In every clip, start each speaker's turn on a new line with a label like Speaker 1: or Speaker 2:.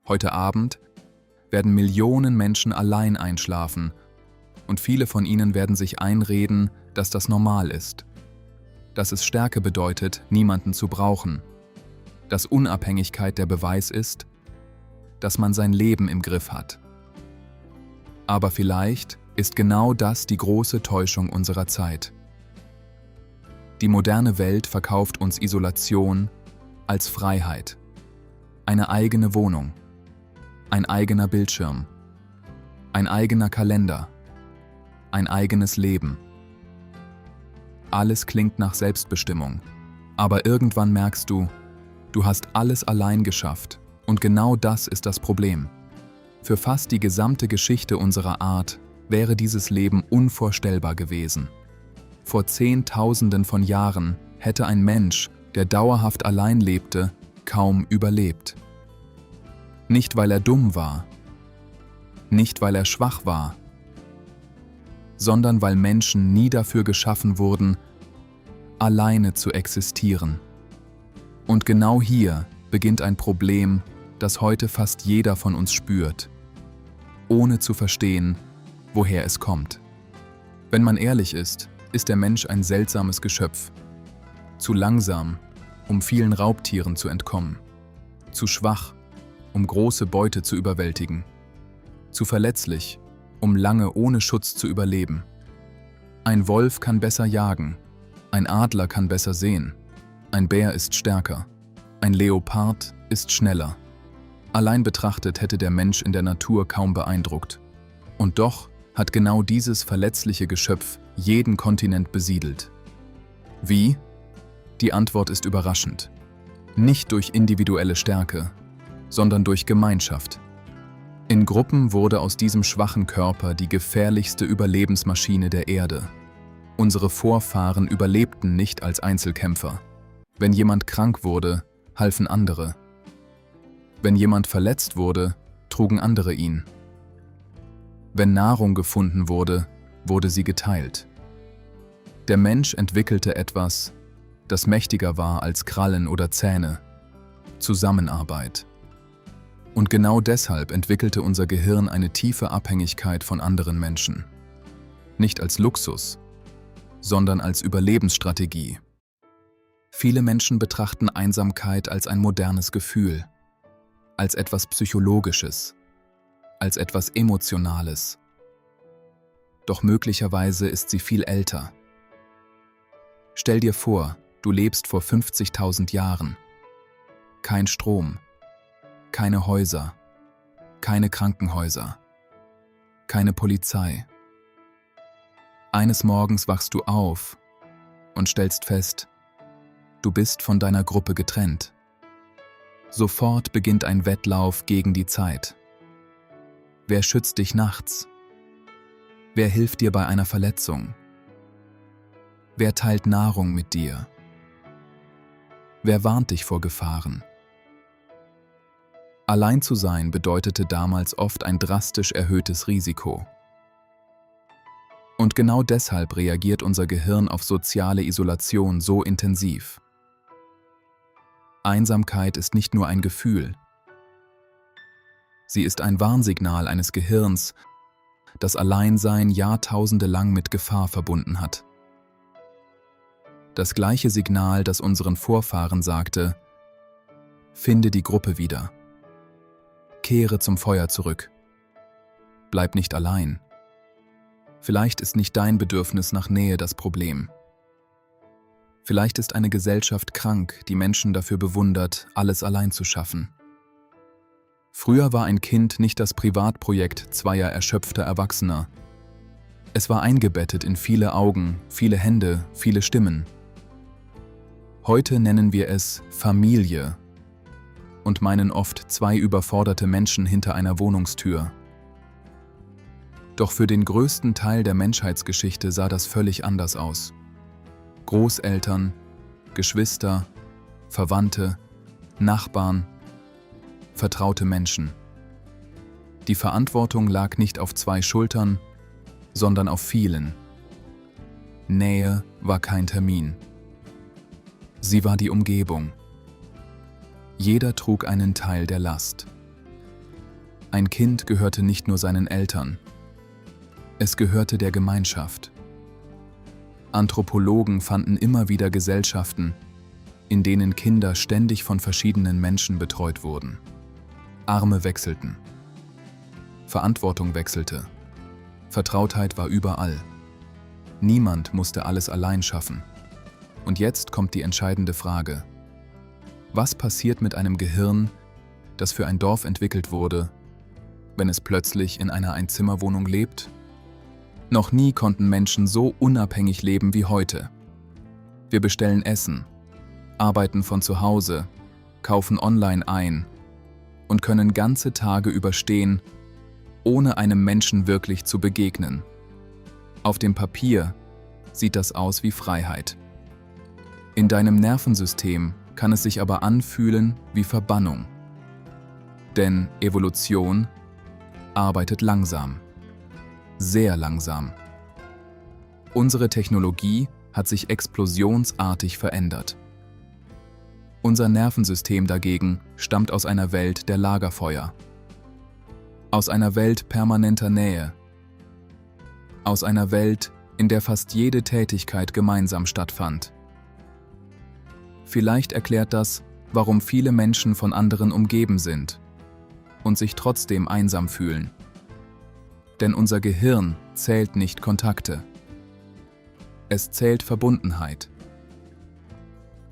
Speaker 1: Heute Abend werden Millionen Menschen allein einschlafen und viele von ihnen werden sich einreden, dass das normal ist. Dass es Stärke bedeutet, niemanden zu brauchen. Dass Unabhängigkeit der Beweis ist, dass man sein Leben im Griff hat. Aber vielleicht ist genau das die große Täuschung unserer Zeit. Die moderne Welt verkauft uns Isolation als Freiheit. Eine eigene Wohnung, ein eigener Bildschirm, ein eigener Kalender, ein eigenes Leben. Alles klingt nach Selbstbestimmung, aber irgendwann merkst du, du hast alles allein geschafft und genau das ist das Problem. Für fast die gesamte Geschichte unserer Art wäre dieses Leben unvorstellbar gewesen. Vor Zehntausenden von Jahren hätte ein Mensch, der dauerhaft allein lebte, kaum überlebt. Nicht weil er dumm war, nicht weil er schwach war, sondern weil Menschen nie dafür geschaffen wurden, alleine zu existieren. Und genau hier beginnt ein Problem, das heute fast jeder von uns spürt, ohne zu verstehen, woher es kommt. Wenn man ehrlich ist der Mensch ein seltsames Geschöpf. Zu langsam, um vielen Raubtieren zu entkommen. Zu schwach, um große Beute zu überwältigen. Zu verletzlich, um lange ohne Schutz zu überleben. Ein Wolf kann besser jagen, ein Adler kann besser sehen, ein Bär ist stärker, ein Leopard ist schneller. Allein betrachtet hätte der Mensch in der Natur kaum beeindruckt. Und doch hat genau dieses verletzliche Geschöpf jeden Kontinent besiedelt. Wie? Die Antwort ist überraschend. Nicht durch individuelle Stärke, sondern durch Gemeinschaft. In Gruppen wurde aus diesem schwachen Körper die gefährlichste Überlebensmaschine der Erde. Unsere Vorfahren überlebten nicht als Einzelkämpfer. Wenn jemand krank wurde, halfen andere. Wenn jemand verletzt wurde, trugen andere ihn. Wenn Nahrung gefunden wurde, wurde sie geteilt. Der Mensch entwickelte etwas, das mächtiger war als Krallen oder Zähne: Zusammenarbeit. Und genau deshalb entwickelte unser Gehirn eine tiefe Abhängigkeit von anderen Menschen. Nicht als Luxus, sondern als Überlebensstrategie. Viele Menschen betrachten Einsamkeit als ein modernes Gefühl, als etwas Psychologisches, als etwas Emotionales. Doch möglicherweise ist sie viel älter. Stell dir vor, du lebst vor 50.000 Jahren. Kein Strom, keine Häuser, keine Krankenhäuser, keine Polizei. Eines Morgens wachst du auf und stellst fest, du bist von deiner Gruppe getrennt. Sofort beginnt ein Wettlauf gegen die Zeit. Wer schützt dich nachts? Wer hilft dir bei einer Verletzung? Wer teilt Nahrung mit dir? Wer warnt dich vor Gefahren? Allein zu sein bedeutete damals oft ein drastisch erhöhtes Risiko. Und genau deshalb reagiert unser Gehirn auf soziale Isolation so intensiv. Einsamkeit ist nicht nur ein Gefühl. Sie ist ein Warnsignal eines Gehirns, das Alleinsein Jahrtausende lang mit Gefahr verbunden hat. Das gleiche Signal, das unseren Vorfahren sagte: Finde die Gruppe wieder. Kehre zum Feuer zurück. Bleib nicht allein. Vielleicht ist nicht dein Bedürfnis nach Nähe das Problem. Vielleicht ist eine Gesellschaft krank, die Menschen dafür bewundert, alles allein zu schaffen. Früher war ein Kind nicht das Privatprojekt zweier erschöpfter Erwachsener. Es war eingebettet in viele Augen, viele Hände, viele Stimmen. Heute nennen wir es Familie und meinen oft zwei überforderte Menschen hinter einer Wohnungstür. Doch für den größten Teil der Menschheitsgeschichte sah das völlig anders aus. Großeltern, Geschwister, Verwandte, Nachbarn, vertraute Menschen. Die Verantwortung lag nicht auf zwei Schultern, sondern auf vielen. Nähe war kein Termin. Sie war die Umgebung. Jeder trug einen Teil der Last. Ein Kind gehörte nicht nur seinen Eltern, es gehörte der Gemeinschaft. Anthropologen fanden immer wieder Gesellschaften, in denen Kinder ständig von verschiedenen Menschen betreut wurden. Arme wechselten. Verantwortung wechselte. Vertrautheit war überall. Niemand musste alles allein schaffen. Und jetzt kommt die entscheidende Frage. Was passiert mit einem Gehirn, das für ein Dorf entwickelt wurde, wenn es plötzlich in einer Einzimmerwohnung lebt? Noch nie konnten Menschen so unabhängig leben wie heute. Wir bestellen Essen, arbeiten von zu Hause, kaufen online ein und können ganze Tage überstehen, ohne einem Menschen wirklich zu begegnen. Auf dem Papier sieht das aus wie Freiheit. In deinem Nervensystem kann es sich aber anfühlen wie Verbannung. Denn Evolution arbeitet langsam. Sehr langsam. Unsere Technologie hat sich explosionsartig verändert. Unser Nervensystem dagegen stammt aus einer Welt der Lagerfeuer. Aus einer Welt permanenter Nähe. Aus einer Welt, in der fast jede Tätigkeit gemeinsam stattfand. Vielleicht erklärt das, warum viele Menschen von anderen umgeben sind und sich trotzdem einsam fühlen. Denn unser Gehirn zählt nicht Kontakte. Es zählt Verbundenheit.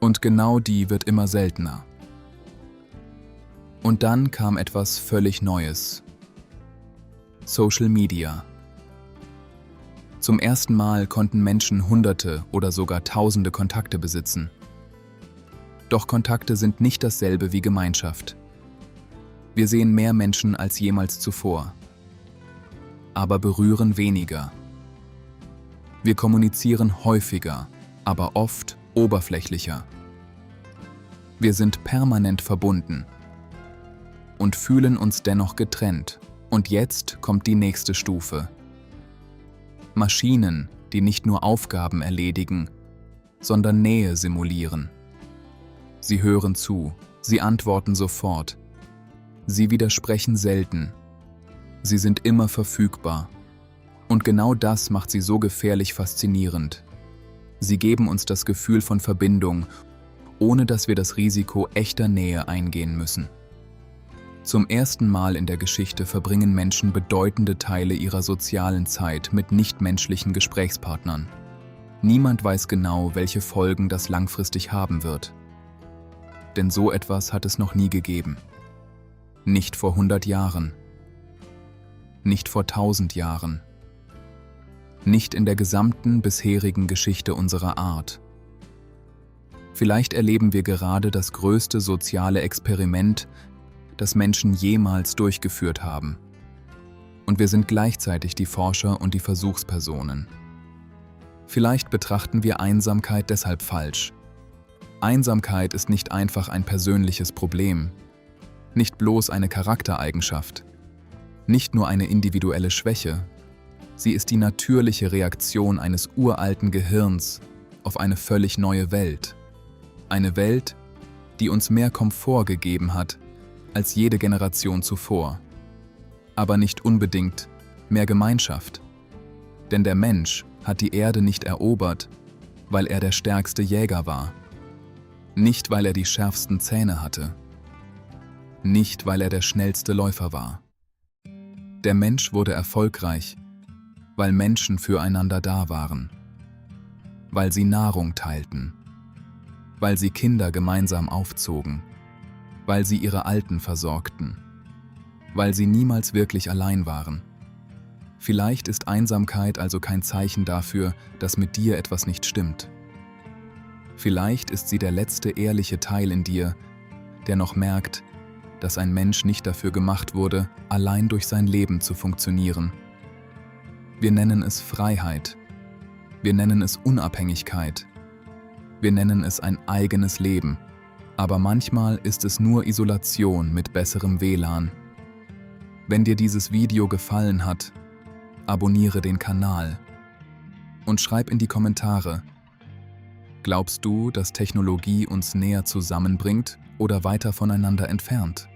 Speaker 1: Und genau die wird immer seltener. Und dann kam etwas völlig Neues. Social Media. Zum ersten Mal konnten Menschen Hunderte oder sogar Tausende Kontakte besitzen. Doch Kontakte sind nicht dasselbe wie Gemeinschaft. Wir sehen mehr Menschen als jemals zuvor, aber berühren weniger. Wir kommunizieren häufiger, aber oft oberflächlicher. Wir sind permanent verbunden und fühlen uns dennoch getrennt. Und jetzt kommt die nächste Stufe. Maschinen, die nicht nur Aufgaben erledigen, sondern Nähe simulieren. Sie hören zu, sie antworten sofort. Sie widersprechen selten. Sie sind immer verfügbar. Und genau das macht sie so gefährlich faszinierend. Sie geben uns das Gefühl von Verbindung, ohne dass wir das Risiko echter Nähe eingehen müssen. Zum ersten Mal in der Geschichte verbringen Menschen bedeutende Teile ihrer sozialen Zeit mit nichtmenschlichen Gesprächspartnern. Niemand weiß genau, welche Folgen das langfristig haben wird. Denn so etwas hat es noch nie gegeben. Nicht vor 100 Jahren. Nicht vor 1000 Jahren. Nicht in der gesamten bisherigen Geschichte unserer Art. Vielleicht erleben wir gerade das größte soziale Experiment, das Menschen jemals durchgeführt haben. Und wir sind gleichzeitig die Forscher und die Versuchspersonen. Vielleicht betrachten wir Einsamkeit deshalb falsch. Einsamkeit ist nicht einfach ein persönliches Problem, nicht bloß eine Charaktereigenschaft, nicht nur eine individuelle Schwäche. Sie ist die natürliche Reaktion eines uralten Gehirns auf eine völlig neue Welt. Eine Welt, die uns mehr Komfort gegeben hat als jede Generation zuvor. Aber nicht unbedingt mehr Gemeinschaft. Denn der Mensch hat die Erde nicht erobert, weil er der stärkste Jäger war. Nicht, weil er die schärfsten Zähne hatte. Nicht, weil er der schnellste Läufer war. Der Mensch wurde erfolgreich, weil Menschen füreinander da waren. Weil sie Nahrung teilten. Weil sie Kinder gemeinsam aufzogen. Weil sie ihre Alten versorgten. Weil sie niemals wirklich allein waren. Vielleicht ist Einsamkeit also kein Zeichen dafür, dass mit dir etwas nicht stimmt. Vielleicht ist sie der letzte ehrliche Teil in dir, der noch merkt, dass ein Mensch nicht dafür gemacht wurde, allein durch sein Leben zu funktionieren. Wir nennen es Freiheit. Wir nennen es Unabhängigkeit. Wir nennen es ein eigenes Leben. Aber manchmal ist es nur Isolation mit besserem WLAN. Wenn dir dieses Video gefallen hat, abonniere den Kanal und schreib in die Kommentare: Glaubst du, dass Technologie uns näher zusammenbringt oder weiter voneinander entfernt?